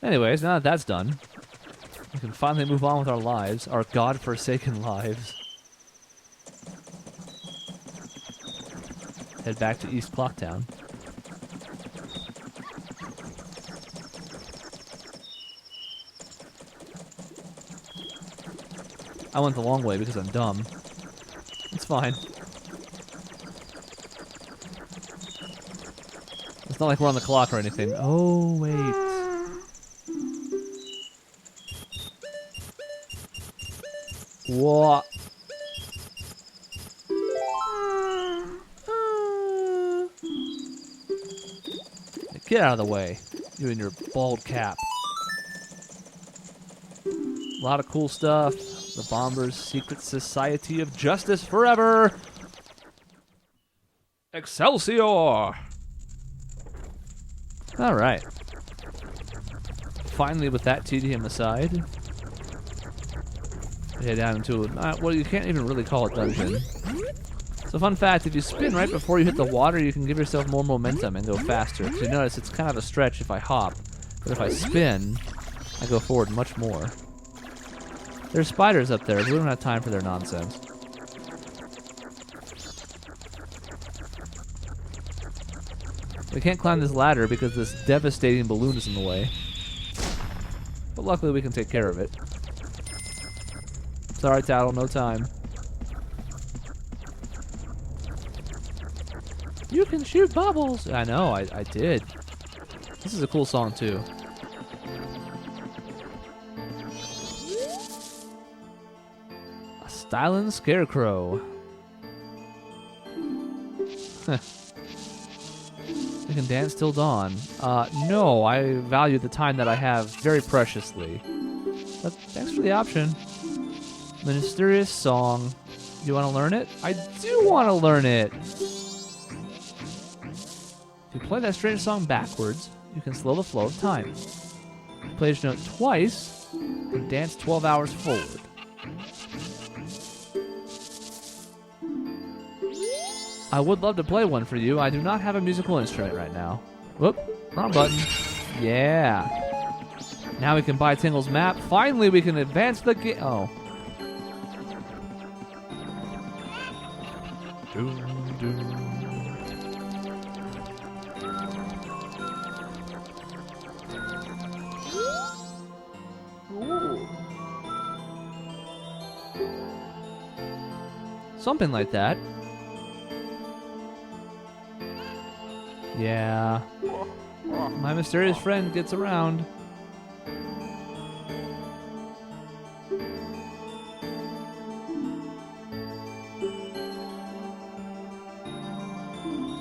Anyways, now that that's done, we can finally move on with our lives, our god-forsaken lives. Head back to East Clocktown. I went the long way because I'm dumb. It's fine. It's not like we're on the clock or anything. Oh, wait. What? Get out of the way. You and your bald cap. A lot of cool stuff. The Bombers' Secret Society of Justice Forever. Excelsior! Alright. Finally, with that tedium aside, we head down into well, you can't even really call it dungeon. So fun fact, if you spin right before you hit the water, you can give yourself more momentum and go faster. Because you notice it's kind of a stretch if I hop, but if I spin, I go forward much more. There's spiders up there, but we don't have time for their nonsense. We can't climb this ladder because this devastating balloon is in the way. But luckily we can take care of it. Sorry, Tattle, no time. You can shoot bubbles! I know, I did. This is a cool song, too. A Stylin' Scarecrow. We can dance till dawn. No, I value the time that I have very preciously. But thanks for the option. The mysterious song. You want to learn it? I do want to learn it! If you play that strange song backwards, you can slow the flow of time. If you play each note twice, you can dance 12 hours forward. I would love to play one for you. I do not have a musical instrument right now. Whoop, wrong button. Yeah. Now we can buy Tingle's map. Finally, we can advance the game. Oh. Doom, doom. Ooh. Something like that. Yeah. My mysterious friend gets around.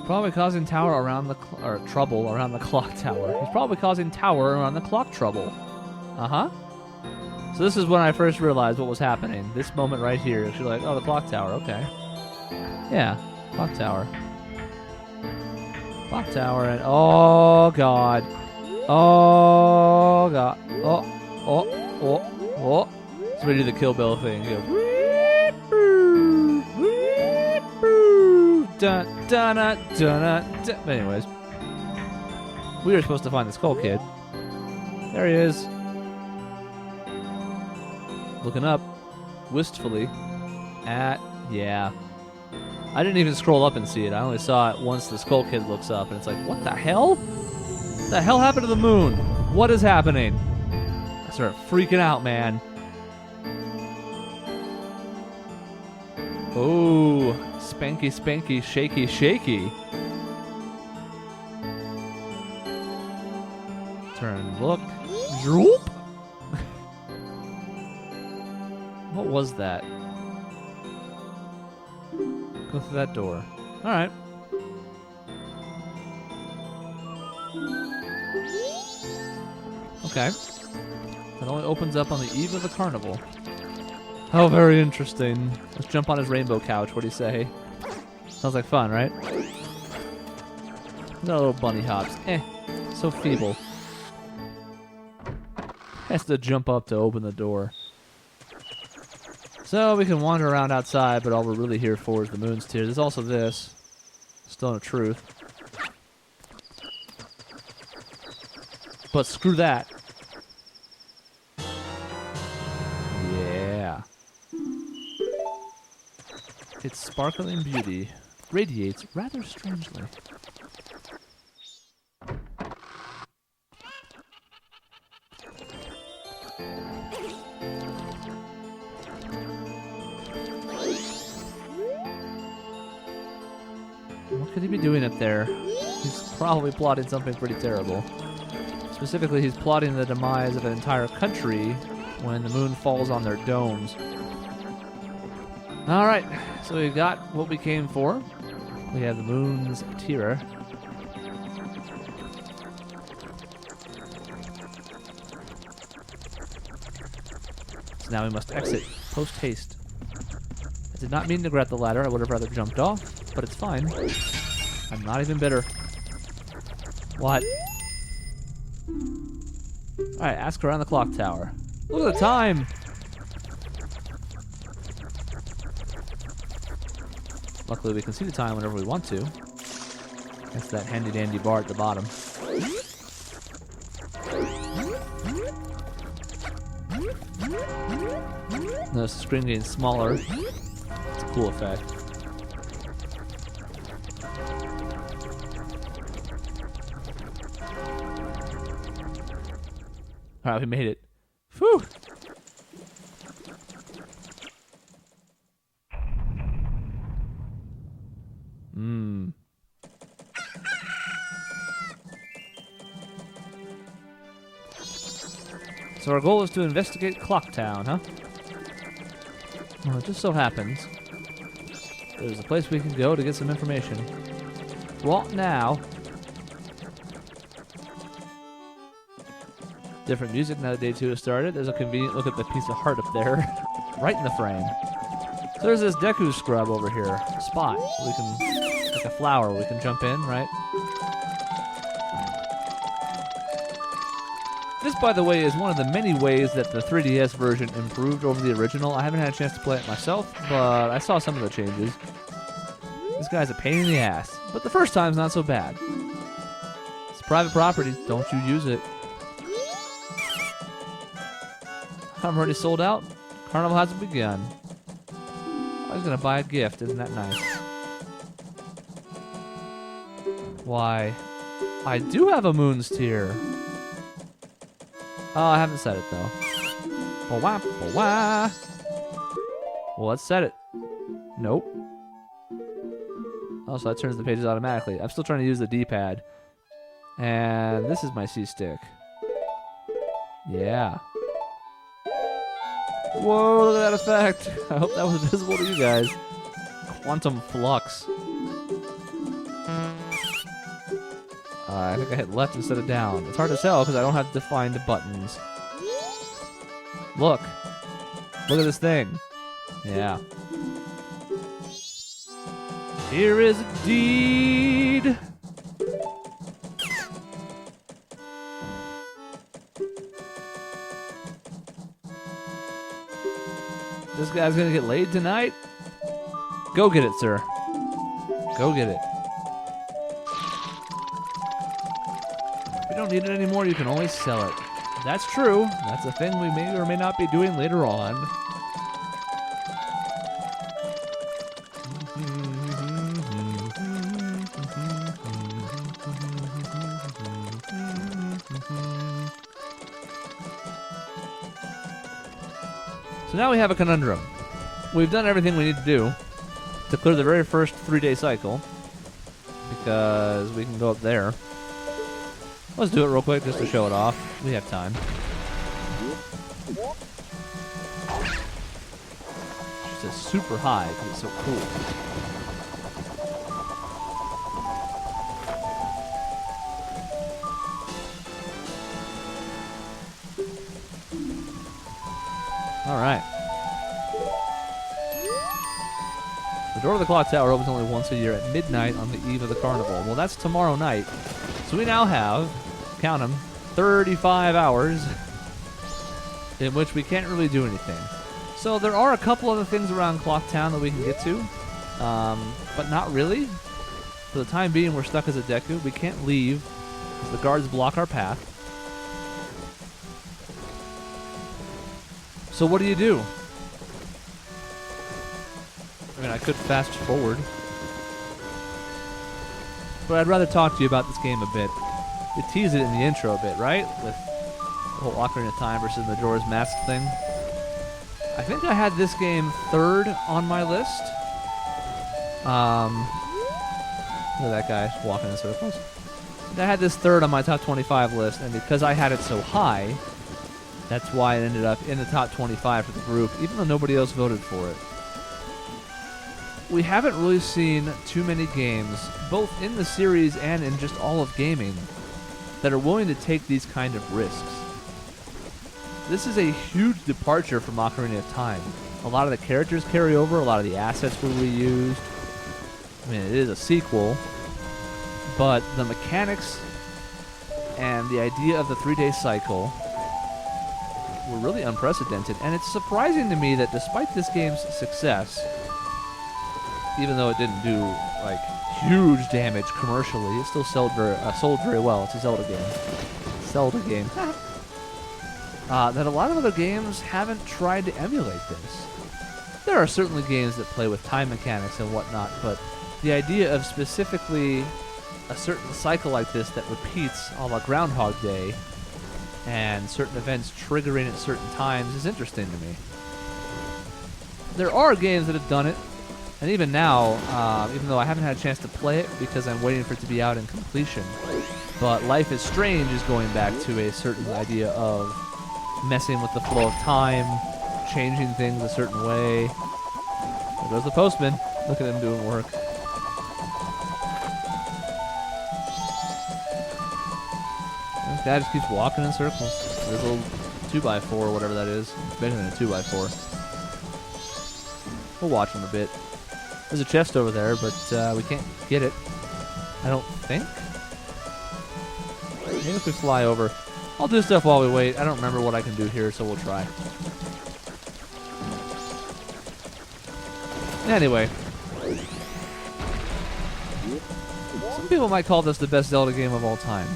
Probably causing tower around the trouble around the clock tower. He's probably causing tower around the clock trouble. Uh-huh. So this is when I first realized what was happening. This moment right here. She's like, oh, the clock tower. Okay. Yeah, clock tower. Clock tower and oh god. Oh god. Oh. So we do the Kill Bill thing. You go, dun, dun, dun, dun, dun. Anyways. We were supposed to find the Skull Kid. There he is. Looking up wistfully at yeah. I didn't even scroll up and see it. I only saw it once the Skull Kid looks up, and it's like, what the hell? What the hell happened to the moon? What is happening? I start freaking out, man. Oh, spanky, spanky, shaky, shaky. Turn, look. Droop. What was that? Go through that door. Alright. Okay. That only opens up on the eve of the carnival. How very interesting. Let's jump on his rainbow couch. What do you say? Sounds like fun, right? Look at our little bunny hops. So feeble. Has to jump up to open the door. So we can wander around outside, but all we're really here for is the Moon's Tears. There's also this. Stone of Truth. But screw that. sparkling beauty radiates rather strangely. What could he be doing up there? He's probably plotting something pretty terrible. Specifically, he's plotting the demise of an entire country when the moon falls on their domes. Alright, so we got what we came for. We have the moon's tear. So now we must exit, post haste. I did not mean to grab the ladder, I would have rather jumped off, but it's fine. I'm not even bitter. What? Alright, ask around the clock tower. Look at the time! Luckily, we can see the time whenever we want to. That's that handy-dandy bar at the bottom. Notice the screen getting smaller. It's a cool effect. Alright, we made it. Whew! So our goal is to investigate Clocktown, huh? Well, it just so happens there's a place we can go to get some information. What now? Different music now that day 2 has started. There's a convenient look at the piece of heart up there. Right in the frame. So there's this Deku scrub over here. Spot. We can, like a flower, we can jump in, right? This, by the way, is one of the many ways that the 3DS version improved over the original. I haven't had a chance to play it myself, but I saw some of the changes. This guy's a pain in the ass, but the first time's not so bad. It's private property. Don't you use it. I'm already sold out. Carnival hasn't begun. I was gonna buy a gift. Isn't that nice? Why? I do have a moon's tear. Oh, I haven't said it though. Well, let's set it. Nope. Oh, so that turns the pages automatically. I'm still trying to use the D-pad. And this is my C-stick. Yeah. Whoa, look at that effect. I hope that was visible to you guys. Quantum flux. I think I hit left instead of down. It's hard to tell because I don't have defined buttons. Look. Look at this thing. Yeah. Here is a deed. This guy's gonna get laid tonight? Go get it, sir. Go get it. If you don't need it anymore, you can always sell it. That's true. That's a thing we may or may not be doing later on. So now we have a conundrum. We've done everything we need to do to clear the very first 3-day cycle because we can go up there. Let's do it real quick just to show it off. We have time. It's just super high because it's so cool. All right. The door to the clock tower opens only once a year at midnight on the eve of the carnival. Well, that's tomorrow night. So we now have, count them, 35 hours in which we can't really do anything. So there are a couple other things around Clocktown that we can get to, but not really. For the time being, we're stuck as a Deku. We can't leave because the guards block our path. So what do you do? I mean, I could fast forward. But I'd rather talk to you about this game a bit. You tease it in the intro a bit, right? With the whole Ocarina of Time versus Majora's Mask thing. I think I had this game third on my list. Look at that guy walking in circles. I had this third on my top 25 list, and because I had it so high, that's why it ended up in the top 25 for the group, even though nobody else voted for it. We haven't really seen too many games, both in the series and in just all of gaming, that are willing to take these kind of risks. This is a huge departure from Ocarina of Time. A lot of the characters carry over, a lot of the assets were reused. I mean, it is a sequel, but the mechanics and the idea of the 3-day cycle were really unprecedented, and it's surprising to me that despite this game's success, even though it didn't do like huge damage commercially, it still sold very well. It's a Zelda game. That a lot of other games haven't tried to emulate this. There are certainly games that play with time mechanics and whatnot, but the idea of specifically a certain cycle like this that repeats a la Groundhog Day and certain events triggering at certain times is interesting to me. There are games that have done it, and even now, even though I haven't had a chance to play it because I'm waiting for it to be out in completion, but Life is Strange is going back to a certain idea of messing with the flow of time, changing things a certain way. There goes the postman. Look at him doing work. This guy just keeps walking in circles. This little 2x4 or whatever that is. It's bigger than a 2x4. We'll watch him a bit. There's a chest over there, but we can't get it. I don't think. Maybe if we fly over. I'll do stuff while we wait. I don't remember what I can do here, so we'll try. Anyway. Some people might call this the best Zelda game of all time.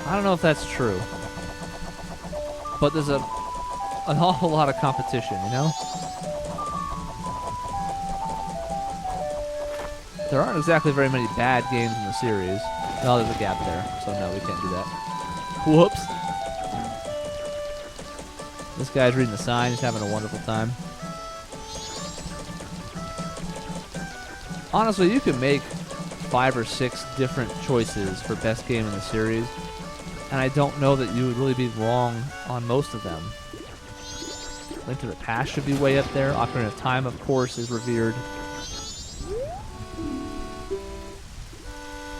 I don't know if that's true. But there's an awful lot of competition, you know? There aren't exactly very many bad games in the series. No, there's a gap there, so no, we can't do that. Whoops. This guy's reading the sign. He's having a wonderful time. Honestly, you could make 5 or 6 different choices for best game in the series, and I don't know that you would really be wrong on most of them. Link to the Past should be way up there. Ocarina of Time, of course, is revered.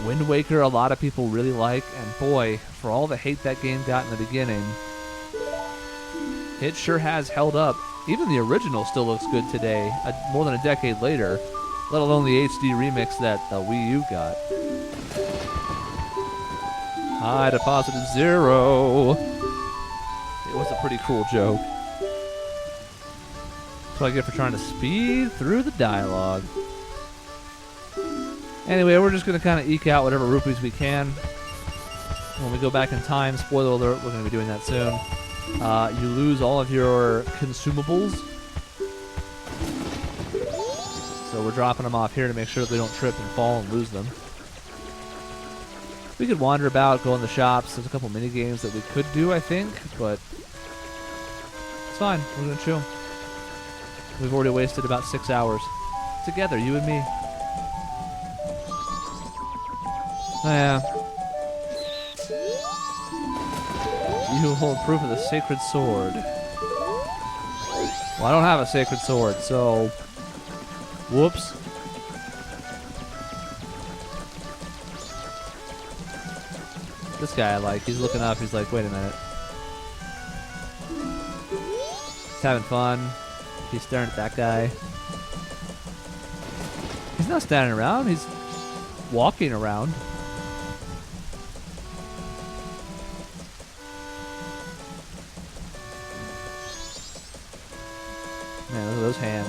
Wind Waker, a lot of people really like, and boy, for all the hate that game got in the beginning, it sure has held up. Even the original still looks good today, more than a decade later, let alone the HD remix that the Wii U got. I deposited 0. It was a pretty cool joke. That's what I get for trying to speed through the dialogue. Anyway, we're just going to kind of eke out whatever rupees we can. When we go back in time, spoiler alert, we're going to be doing that soon. You lose all of your consumables. So we're dropping them off here to make sure that we don't trip and fall and lose them. We could wander about, go in the shops. There's a couple mini games that we could do, I think, but it's fine. We're going to chill. We've already wasted about 6 hours. Together, you and me. Oh, yeah. You hold proof of the sacred sword. Well, I don't have a sacred sword, so... Whoops. This guy I like. He's looking up. He's like, wait a minute. He's having fun. He's staring at that guy. He's not standing around. He's walking around. Man, look at those hands.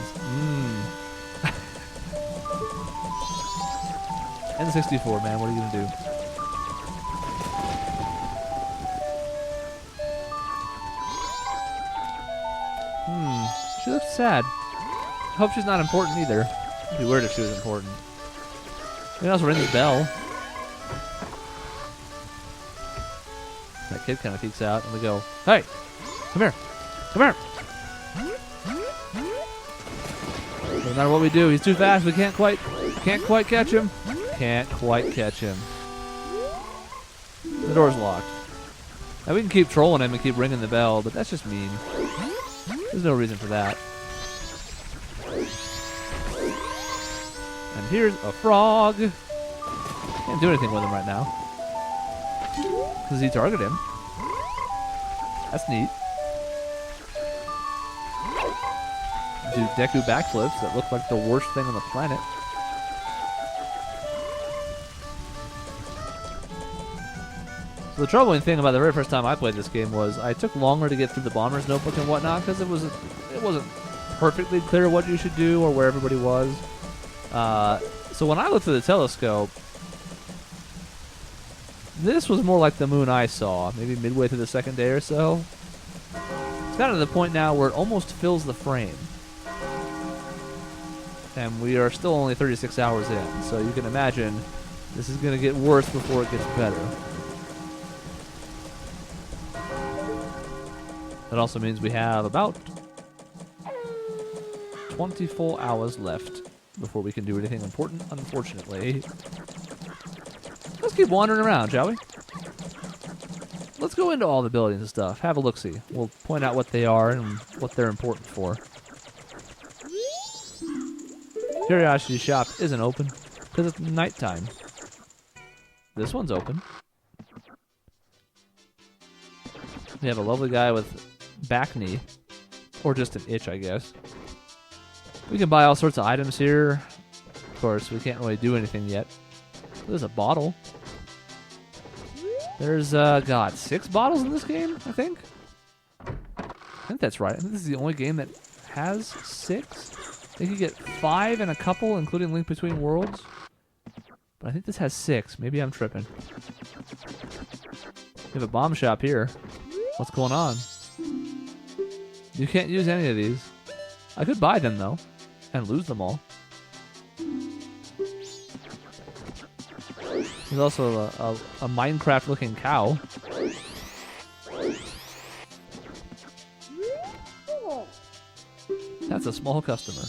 N64, man, what are you gonna do? She looks sad. hope she's not important either. It'd be weird if she was important. We can also ring the bell. That kid kind of peeks out, and we go, "Hey, come here, come here." No matter what we do, he's too fast. We can't quite catch him. Can't quite catch him. The door's locked. Now we can keep trolling him and keep ringing the bell, but that's just mean. There's no reason for that. And here's a frog. Can't do anything with him right now. Because he targeted him. That's neat. Do Deku backflips that look like the worst thing on the planet. So the troubling thing about the very first time I played this game was I took longer to get through the bomber's notebook and whatnot because it wasn't perfectly clear what you should do or where everybody was. So when I looked through the telescope, this was more like the moon I saw, maybe midway through the second day or so. It's kind of the point now where it almost fills the frame. And we are still only 36 hours in, so you can imagine this is going to get worse before it gets better. That also means we have about 24 hours left before we can do anything important, unfortunately. Let's keep wandering around, shall we? Let's go into all the buildings and stuff. Have a look-see. We'll point out what they are and what they're important for. Curiosity Shop isn't open because it's nighttime. This one's open. We have a lovely guy with back knee, or just an itch, I guess. We can buy all sorts of items here. Of course, we can't really do anything yet. There's a bottle. There's, God, 6 bottles in this game, I think? I think that's right. I think this is the only game that has 6. I think you get 5 and a couple, including Link Between Worlds. But I think this has 6. Maybe I'm tripping. We have a bomb shop here. What's going on? You can't use any of these. I could buy them, though, and lose them all. There's also a Minecraft-looking cow. That's a small customer.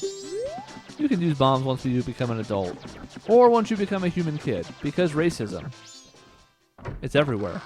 You can use bombs once you become an adult. Or once you become a human kid. Because racism. It's everywhere.